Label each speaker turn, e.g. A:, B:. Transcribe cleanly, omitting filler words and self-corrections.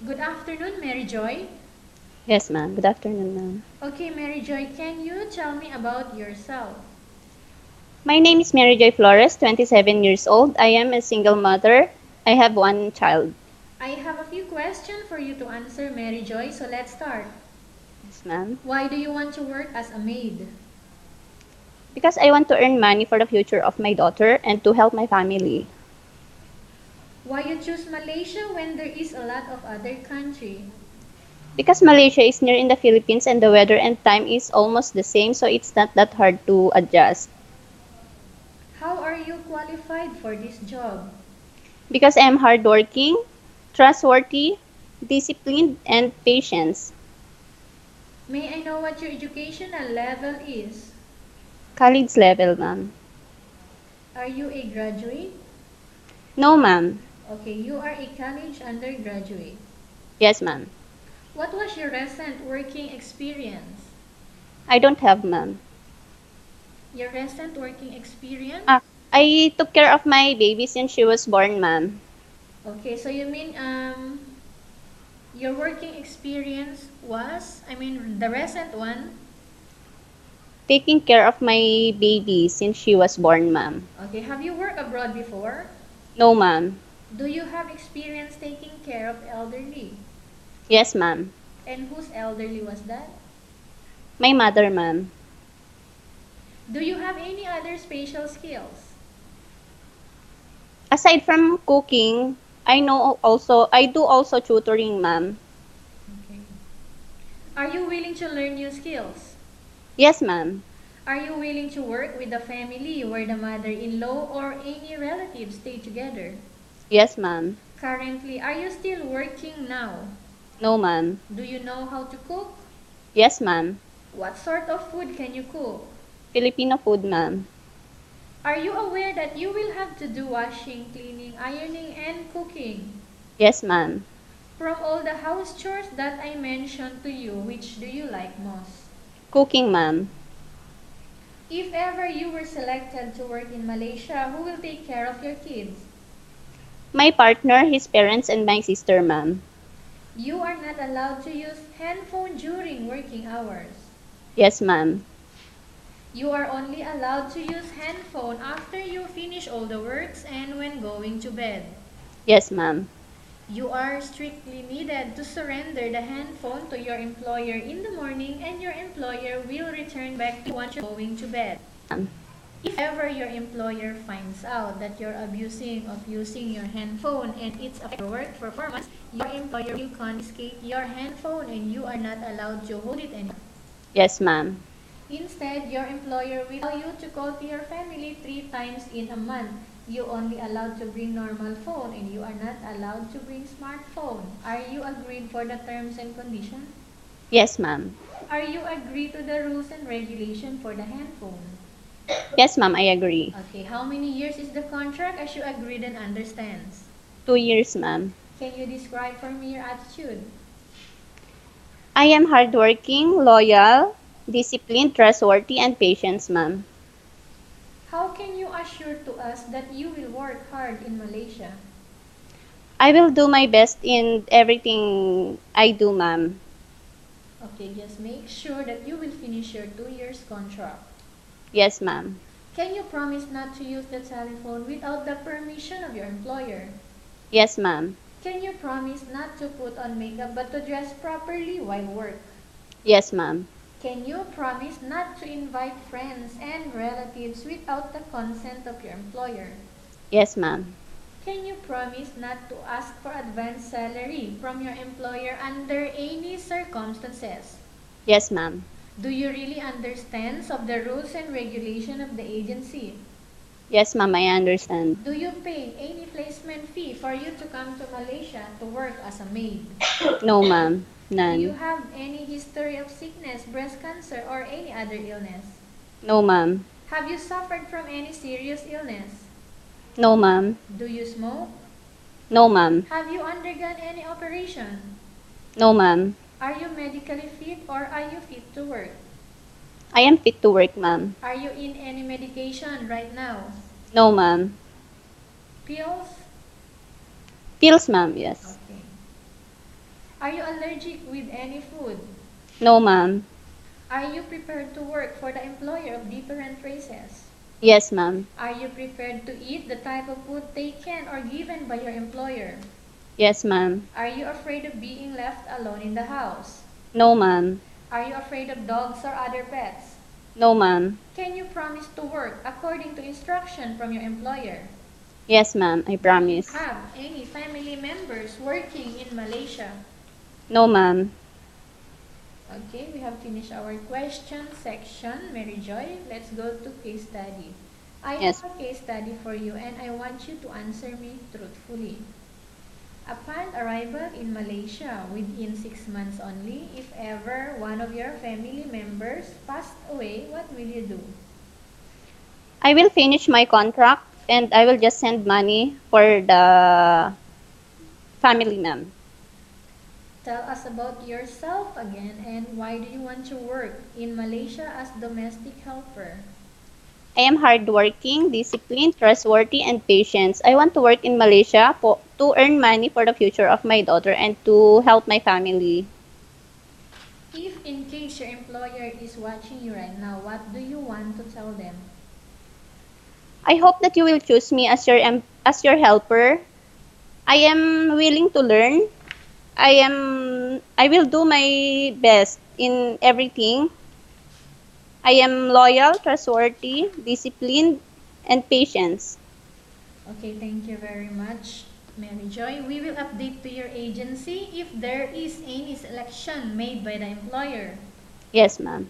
A: Good afternoon, Mary Joy.
B: Yes, ma'am. Good afternoon, ma'am.
A: Okay, Mary Joy, can you tell me about yourself?
B: My name is Mary Joy Flores, 27 years old. I am a single mother. I have one child.
A: I have a few questions for you to answer, Mary Joy, so let's start.
B: Yes, ma'am.
A: Why do you want to work as a maid?
B: Because I want to earn money for the future of my daughter and to help my family.
A: Why you choose Malaysia when there is a lot of other country?
B: Because Malaysia is near in the Philippines and the weather and time is almost the same, so it's not that hard to adjust.
A: How are you qualified for this job?
B: Because I am hardworking, trustworthy, disciplined, and patient.
A: May I know what your educational level is?
B: College level, ma'am.
A: Are you a graduate?
B: No, ma'am.
A: Okay, you are a college undergraduate.
B: Yes, ma'am.
A: What was your recent working experience?
B: I don't have, ma'am.
A: Your recent working experience?
B: Ah, I took care of my baby since she was born, ma'am.
A: Okay, so you mean your working experience was, the recent one?
B: Taking care of my baby since she was born, ma'am.
A: Okay, have you worked abroad before?
B: No, ma'am.
A: Do you have experience taking care of elderly?
B: Yes, ma'am.
A: And whose elderly was that?
B: My mother, ma'am.
A: Do you have any other spatial skills?
B: Aside from cooking, I do also tutoring, ma'am.
A: Okay. Are you willing to learn new skills?
B: Yes, ma'am.
A: Are you willing to work with a family where the mother-in-law or any relatives stay together?
B: Yes, ma'am.
A: Currently, are you still working now?
B: No, ma'am.
A: Do you know how to cook?
B: Yes, ma'am.
A: What sort of food can you cook?
B: Filipino food, ma'am.
A: Are you aware that you will have to do washing, cleaning, ironing, and cooking?
B: Yes, ma'am.
A: From all the house chores that I mentioned to you, which do you like most?
B: Cooking, ma'am.
A: If ever you were selected to work in Malaysia, who will take care of your kids?
B: My partner, his parents, and my sister, ma'am.
A: You are not allowed to use handphone during working hours.
B: Yes, ma'am.
A: You are only allowed to use handphone after you finish all the works and when going to bed.
B: Yes, ma'am.
A: You are strictly needed to surrender the handphone to your employer in the morning and your employer will return back to once you're going to bed.
B: Ma'am.
A: If ever your employer finds out that you're abusing of using your handphone and it's affecting your work performance, your employer will confiscate your handphone and you are not allowed to hold it anymore.
B: Yes, ma'am.
A: Instead, your employer will allow you to call to your family 3 times in a month. You only allowed to bring normal phone and you are not allowed to bring smartphone. Are you agreed for the terms and conditions?
B: Yes, ma'am.
A: Are you agreed to the rules and regulation for the handphone?
B: Yes, ma'am. I agree.
A: Okay, how many years is the contract as you agreed and understands?
B: 2 years, ma'am.
A: Can you describe for me your attitude?
B: I am hardworking, loyal, disciplined, trustworthy, and patient, ma'am.
A: How can you assure to us that you will work hard in Malaysia?
B: I will do my best in everything I do, ma'am.
A: Okay, just make sure that you will finish your 2 years contract.
B: Yes, ma'am.
A: Can you promise not to use the telephone without the permission of your employer?
B: Yes, ma'am.
A: Can you promise not to put on makeup but to dress properly while work?
B: Yes, ma'am.
A: Can you promise not to invite friends and relatives without the consent of your employer?
B: Yes, ma'am.
A: Can you promise not to ask for advance salary from your employer under any circumstances?
B: Yes, ma'am.
A: Do you really understand of the rules and regulation of the agency?
B: Yes, ma'am. I understand.
A: Do you pay any placement fee for you to come to Malaysia to work as a maid?
B: No, ma'am.
A: Do you
B: None.
A: have any history of sickness, breast cancer, or any other illness?
B: No, ma'am.
A: Have you suffered from any serious illness?
B: No, ma'am.
A: Do you smoke?
B: No, ma'am.
A: Have you undergone any operation?
B: No, ma'am.
A: Are you medically fit or are you fit to work?
B: I am fit to work, ma'am.
A: Are you in any medication right now?
B: No, ma'am.
A: Pills?
B: Pills, ma'am. Yes.
A: Okay. Are you allergic with any food?
B: No, ma'am.
A: Are you prepared to work for the employer of different races?
B: Yes, ma'am.
A: Are you prepared to eat the type of food taken or given by your employer?
B: Yes, ma'am.
A: Are you afraid of being left alone in the house?
B: No, ma'am.
A: Are you afraid of dogs or other pets?
B: No, ma'am.
A: Can you promise to work according to instruction from your employer?
B: Yes, ma'am. I promise.
A: Have any family members working in Malaysia?
B: No, ma'am.
A: Okay, we have finished our question section, Mary Joy. Let's go to case study. I
B: Yes.
A: have a case study for you and I want you to answer me truthfully. Upon arrival in Malaysia within 6 months only, if ever one of your family members passed away, what will you do?
B: I will finish my contract and I will just send money for the family, ma'am.
A: Tell us about yourself again and why do you want to work in Malaysia as domestic helper?
B: I am hardworking, disciplined, trustworthy, and patient. I want to work in Malaysia to earn money for the future of my daughter and to help my family.
A: If in case your employer is watching you right now, what do you want to tell them?
B: I hope that you will choose me as your helper. I am willing to learn. I will do my best in everything. I am loyal, trustworthy, disciplined, and patient.
A: Okay, thank you very much, Mary Joy. We will update to your agency if there is any selection made by the employer.
B: Yes, ma'am.